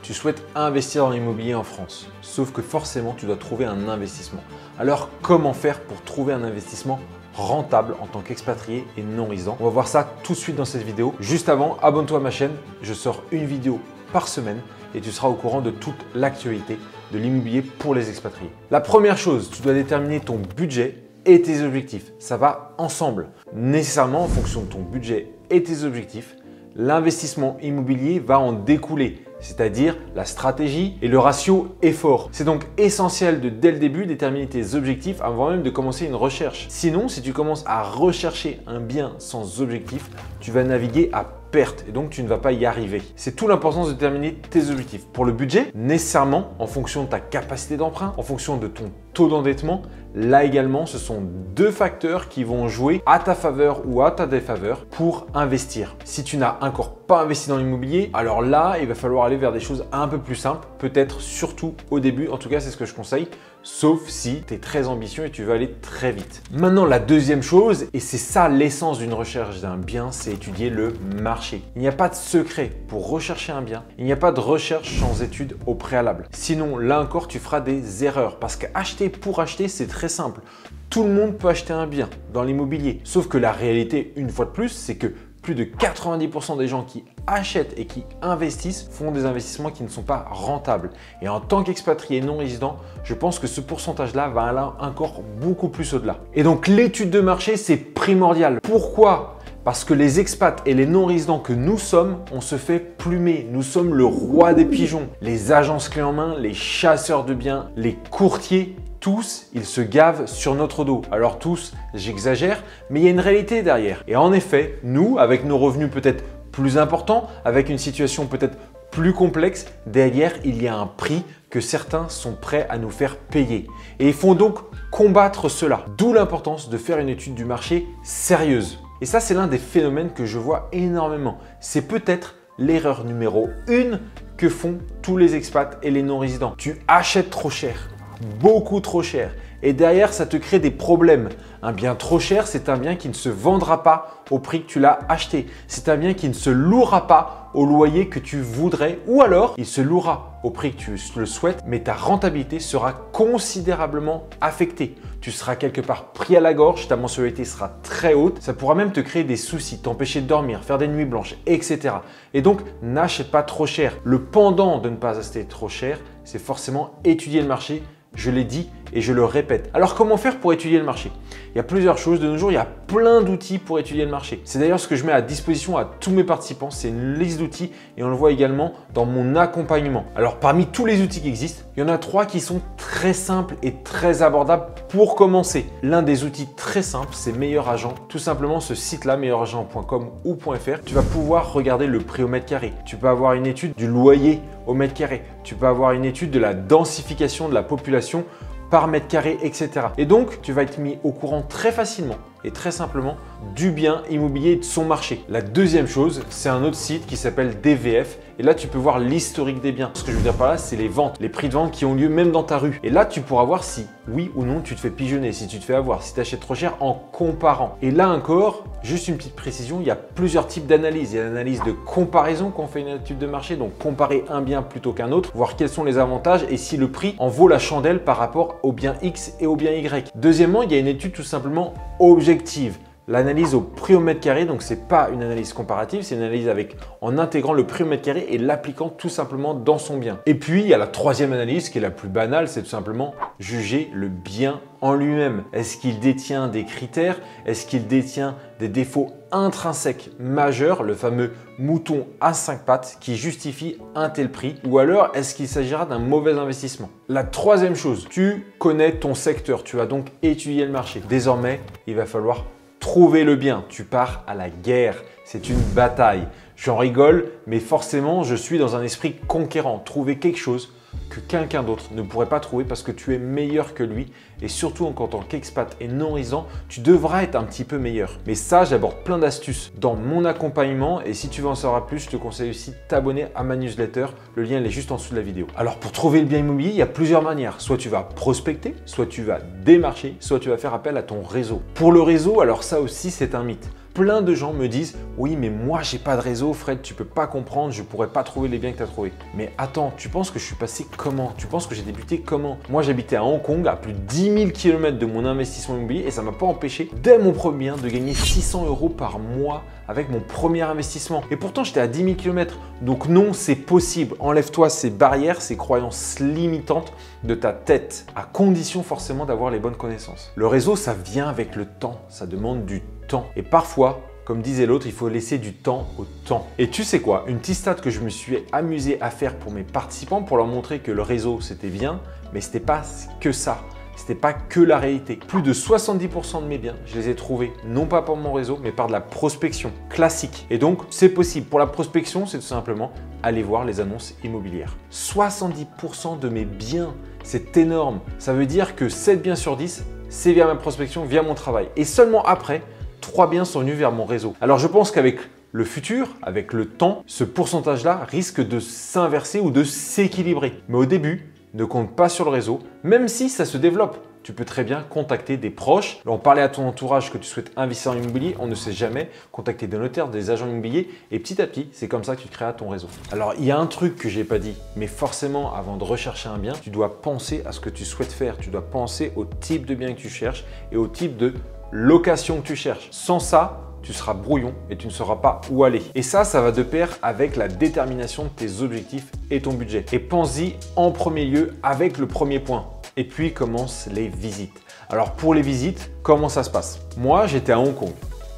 Tu souhaites investir dans l'immobilier en France, sauf que forcément tu dois trouver un investissement. Alors comment faire pour trouver un investissement rentable en tant qu'expatrié et non résident? On va voir ça tout de suite dans cette vidéo. Juste avant, abonne-toi à ma chaîne, je sors une vidéo par semaine et tu seras au courant de toute l'actualité de l'immobilier pour les expatriés. La première chose, tu dois déterminer ton budget et tes objectifs. Ça va ensemble. Nécessairement, en fonction de ton budget et tes objectifs, l'investissement immobilier va en découler, c'est-à-dire la stratégie et le ratio effort. C'est donc essentiel de dès le début déterminer tes objectifs avant même de commencer une recherche. Sinon, si tu commences à rechercher un bien sans objectif, tu vas naviguer à perte et donc tu ne vas pas y arriver. C'est tout l'importance de déterminer tes objectifs. Pour le budget, nécessairement, en fonction de ta capacité d'emprunt, en fonction de ton taux d'endettement, là également, ce sont deux facteurs qui vont jouer à ta faveur ou à ta défaveur pour investir. Si tu n'as encore pas investi dans l'immobilier, alors là, il va falloir aller vers des choses un peu plus simples, peut-être surtout au début. En tout cas, c'est ce que je conseille, sauf si tu es très ambitieux et tu veux aller très vite. Maintenant, la deuxième chose, et c'est ça l'essence d'une recherche d'un bien, c'est étudier le marché. Il n'y a pas de secret pour rechercher un bien. Il n'y a pas de recherche sans étude au préalable. Sinon, là encore, tu feras des erreurs parce qu'acheter pour acheter, c'est très simple. Tout le monde peut acheter un bien dans l'immobilier. Sauf que la réalité, une fois de plus, c'est que plus de 90% des gens qui achètent et qui investissent font des investissements qui ne sont pas rentables. Et en tant qu'expatrié non résident, je pense que ce pourcentage-là va aller encore beaucoup plus au-delà. Et donc l'étude de marché, c'est primordial. Pourquoi ? Parce que les expats et les non-résidents que nous sommes, on se fait plumer. Nous sommes le roi des pigeons. Les agences clés en main, les chasseurs de biens, les courtiers, tous, ils se gavent sur notre dos. Alors tous, j'exagère, mais il y a une réalité derrière. Et en effet, nous, avec nos revenus peut-être plus importants, avec une situation peut-être plus complexe, derrière, il y a un prix que certains sont prêts à nous faire payer. Et il faut donc combattre cela. D'où l'importance de faire une étude du marché sérieuse. Et ça, c'est l'un des phénomènes que je vois énormément. C'est peut-être l'erreur numéro 1 que font tous les expats et les non-résidents. Tu achètes trop cher. Beaucoup trop cher. Et derrière, ça te crée des problèmes. Un bien trop cher, c'est un bien qui ne se vendra pas au prix que tu l'as acheté. C'est un bien qui ne se louera pas au loyer que tu voudrais ou alors il se louera au prix que tu le souhaites, mais ta rentabilité sera considérablement affectée. Tu seras quelque part pris à la gorge, ta mensualité sera très haute. Ça pourra même te créer des soucis, t'empêcher de dormir, faire des nuits blanches, etc. Et donc, n'achète pas trop cher. Le pendant de ne pas acheter trop cher, c'est forcément étudier le marché. Je l'ai dit et je le répète. Alors comment faire pour étudier le marché? Il y a plusieurs choses. De nos jours, il y a plein d'outils pour étudier le marché. C'est d'ailleurs ce que je mets à disposition à tous mes participants. C'est une liste d'outils et on le voit également dans mon accompagnement. Alors parmi tous les outils qui existent, il y en a 3 qui sont très simples et très abordables pour commencer. L'un des outils très simples, c'est Meilleur Agent. Tout simplement ce site-là, meilleuragent.com ou .fr. Tu vas pouvoir regarder le prix au mètre carré. Tu peux avoir une étude du loyer au mètre carré. Tu peux avoir une étude de la densification de la population par mètre carré, etc. Et donc, tu vas être mis au courant très facilement et très simplement du bien immobilier et de son marché. La deuxième chose, c'est un autre site qui s'appelle DVF. Et là, tu peux voir l'historique des biens. Ce que je veux dire par là, c'est les ventes, les prix de vente qui ont lieu même dans ta rue. Et là, tu pourras voir si oui ou non tu te fais pigeonner, si tu te fais avoir, si tu achètes trop cher en comparant. Et là encore, juste une petite précision, il y a plusieurs types d'analyses. Il y a l'analyse de comparaison quand on fait une étude de marché, donc comparer un bien plutôt qu'un autre, voir quels sont les avantages et si le prix en vaut la chandelle par rapport au bien X et au bien Y. Deuxièmement, il y a une étude tout simplement objective. L'analyse au prix au mètre carré, donc ce n'est pas une analyse comparative, c'est une analyse en intégrant le prix au mètre carré et l'appliquant tout simplement dans son bien. Et puis, il y a la troisième analyse qui est la plus banale, c'est tout simplement juger le bien en lui-même. Est-ce qu'il détient des critères? Est-ce qu'il détient des défauts intrinsèques majeurs, le fameux mouton à 5 pattes qui justifie un tel prix? Ou alors, est-ce qu'il s'agira d'un mauvais investissement? La troisième chose, tu connais ton secteur, tu as donc étudié le marché. Désormais, il va falloir trouver le bien, tu pars à la guerre, c'est une bataille. J'en rigole, mais forcément, je suis dans un esprit conquérant. Trouver quelque chose que quelqu'un d'autre ne pourrait pas trouver parce que tu es meilleur que lui. Et surtout, en tant qu'expat et non résident, tu devras être un petit peu meilleur. Mais ça, j'aborde plein d'astuces dans mon accompagnement. Et si tu veux en savoir plus, je te conseille aussi de t'abonner à ma newsletter. Le lien il est juste en dessous de la vidéo. Alors, pour trouver le bien immobilier, il y a plusieurs manières. Soit tu vas prospecter, soit tu vas démarcher, soit tu vas faire appel à ton réseau. Pour le réseau, alors ça aussi, c'est un mythe. Plein de gens me disent « Oui, mais moi, j'ai pas de réseau, Fred, tu peux pas comprendre, je pourrais pas trouver les biens que tu as trouvés. » Mais attends, tu penses que je suis passé comment? Tu penses que j'ai débuté comment? Moi, j'habitais à Hong Kong, à plus de 10 000 km de mon investissement immobilier et ça m'a pas empêché, dès mon premier bien, de gagner 600 € par mois avec mon premier investissement. Et pourtant, j'étais à 10 000 km. Donc non, c'est possible. Enlève-toi ces barrières, ces croyances limitantes de ta tête, à condition forcément d'avoir les bonnes connaissances. Le réseau, ça vient avec le temps. Ça demande du temps. Et parfois, comme disait l'autre, il faut laisser du temps au temps. Et tu sais quoi? Une petite stat que je me suis amusé à faire pour mes participants pour leur montrer que le réseau, c'était bien, mais c'était pas que ça. C'était pas que la réalité. Plus de 70% de mes biens, je les ai trouvés non pas par mon réseau, mais par de la prospection classique. Et donc, c'est possible. Pour la prospection, c'est tout simplement aller voir les annonces immobilières. 70% de mes biens, c'est énorme. Ça veut dire que 7 biens sur 10, c'est via ma prospection, via mon travail. Et seulement après, 3 biens sont venus vers mon réseau. Alors, je pense qu'avec le futur, avec le temps, ce pourcentage-là risque de s'inverser ou de s'équilibrer. Mais au début, ne compte pas sur le réseau, même si ça se développe. Tu peux très bien contacter des proches, en parler à ton entourage que tu souhaites investir en immobilier, on ne sait jamais, contacter des notaires, des agents immobiliers et petit à petit, c'est comme ça que tu créeras ton réseau. Alors, il y a un truc que je n'ai pas dit, mais forcément, avant de rechercher un bien, tu dois penser à ce que tu souhaites faire, tu dois penser au type de bien que tu cherches et au type de location que tu cherches. Sans ça, tu seras brouillon et tu ne sauras pas où aller. Et ça va de pair avec la détermination de tes objectifs et ton budget. Et pense-y en premier lieu avec le premier point. Et puis commencent les visites. Alors pour les visites, comment ça se passe? Moi, j'étais à Hong Kong.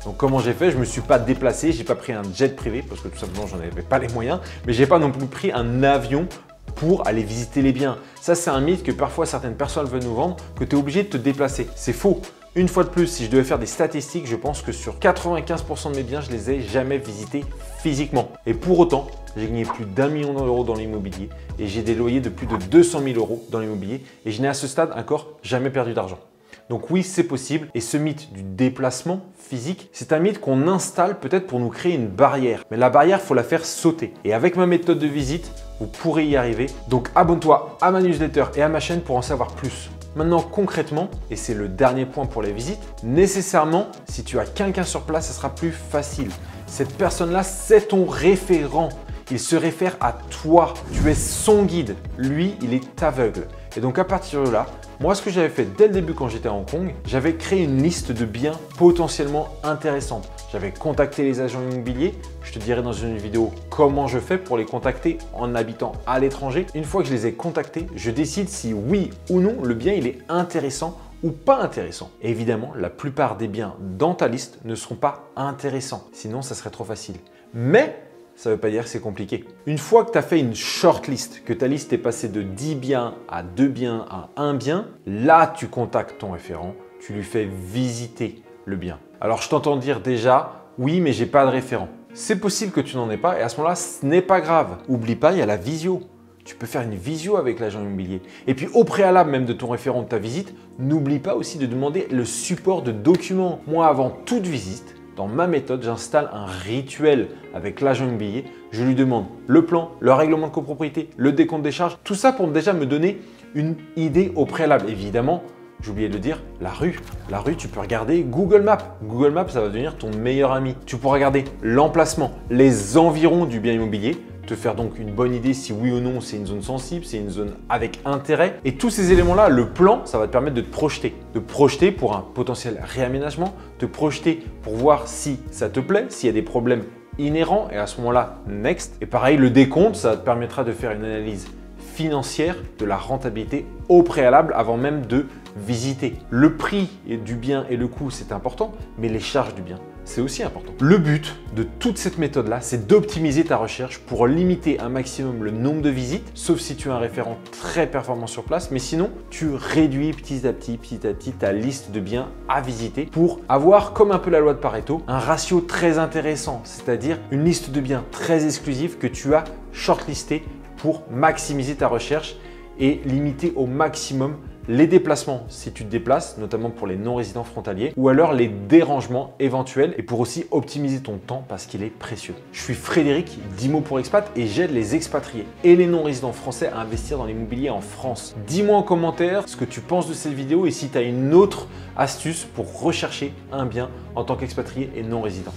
Donc comment j'ai fait? Je ne me suis pas déplacé, je n'ai pas pris un jet privé parce que tout simplement, j'en avais pas les moyens. Mais je n'ai pas non plus pris un avion pour aller visiter les biens. Ça, c'est un mythe que parfois certaines personnes veulent nous vendre, que tu es obligé de te déplacer. C'est faux. Une fois de plus, si je devais faire des statistiques, je pense que sur 95% de mes biens, je les ai jamais visités physiquement. Et pour autant, j'ai gagné plus d'1 million d'euros dans l'immobilier et j'ai des loyers de plus de 200 000 € dans l'immobilier et je n'ai à ce stade encore jamais perdu d'argent. Donc oui, c'est possible et ce mythe du déplacement physique, c'est un mythe qu'on installe peut-être pour nous créer une barrière. Mais la barrière, il faut la faire sauter. Et avec ma méthode de visite, vous pourrez y arriver. Donc abonne-toi à ma newsletter et à ma chaîne pour en savoir plus. Maintenant, concrètement, et c'est le dernier point pour les visites, nécessairement, si tu as quelqu'un sur place, ça sera plus facile. Cette personne-là, c'est ton référent. Il se réfère à toi. Tu es son guide. Lui, il est aveugle. Et donc, à partir de là, moi, ce que j'avais fait dès le début quand j'étais à Hong Kong, j'avais créé une liste de biens potentiellement intéressantes. J'avais contacté les agents immobiliers. Je te dirai dans une vidéo comment je fais pour les contacter en habitant à l'étranger. Une fois que je les ai contactés, je décide si oui ou non le bien il est intéressant ou pas intéressant. Et évidemment, la plupart des biens dans ta liste ne seront pas intéressants. Sinon, ça serait trop facile. Mais ça ne veut pas dire que c'est compliqué. Une fois que tu as fait une shortlist, que ta liste est passée de 10 biens à 2 biens à 1 bien, là, tu contactes ton référent, tu lui fais visiter le bien. Alors, je t'entends dire déjà, oui, mais j'ai pas de référent. C'est possible que tu n'en aies pas et à ce moment-là, ce n'est pas grave. Oublie pas, il y a la visio. Tu peux faire une visio avec l'agent immobilier. Et puis, au préalable même de ton référent de ta visite, n'oublie pas aussi de demander le support de documents. Moi, avant toute visite, dans ma méthode, j'installe un rituel avec l'agent immobilier. Je lui demande le plan, le règlement de copropriété, le décompte des charges, tout ça pour déjà me donner une idée au préalable. Évidemment, j'ai oublié de le dire, la rue. La rue, tu peux regarder Google Maps. Google Maps, ça va devenir ton meilleur ami. Tu pourras regarder l'emplacement, les environs du bien immobilier, te faire donc une bonne idée si oui ou non c'est une zone sensible, c'est une zone avec intérêt. Et tous ces éléments-là, le plan, ça va te permettre de te projeter. De projeter pour un potentiel réaménagement, te projeter pour voir si ça te plaît, s'il y a des problèmes inhérents et à ce moment-là, next. Et pareil, le décompte, ça te permettra de faire une analyse financière de la rentabilité au préalable avant même de visiter. Le prix du bien et le coût, c'est important, mais les charges du bien, c'est aussi important. Le but de toute cette méthode-là, c'est d'optimiser ta recherche pour limiter un maximum le nombre de visites, sauf si tu as un référent très performant sur place, mais sinon, tu réduis petit à petit ta liste de biens à visiter pour avoir, comme un peu la loi de Pareto, un ratio très intéressant, c'est-à-dire une liste de biens très exclusive que tu as shortlisté pour maximiser ta recherche et limiter au maximum les déplacements si tu te déplaces, notamment pour les non-résidents frontaliers, ou alors les dérangements éventuels et pour aussi optimiser ton temps parce qu'il est précieux. Je suis Frédéric d'Immo pour Expat et j'aide les expatriés et les non-résidents français à investir dans l'immobilier en France. Dis-moi en commentaire ce que tu penses de cette vidéo et si tu as une autre astuce pour rechercher un bien en tant qu'expatrié et non-résident.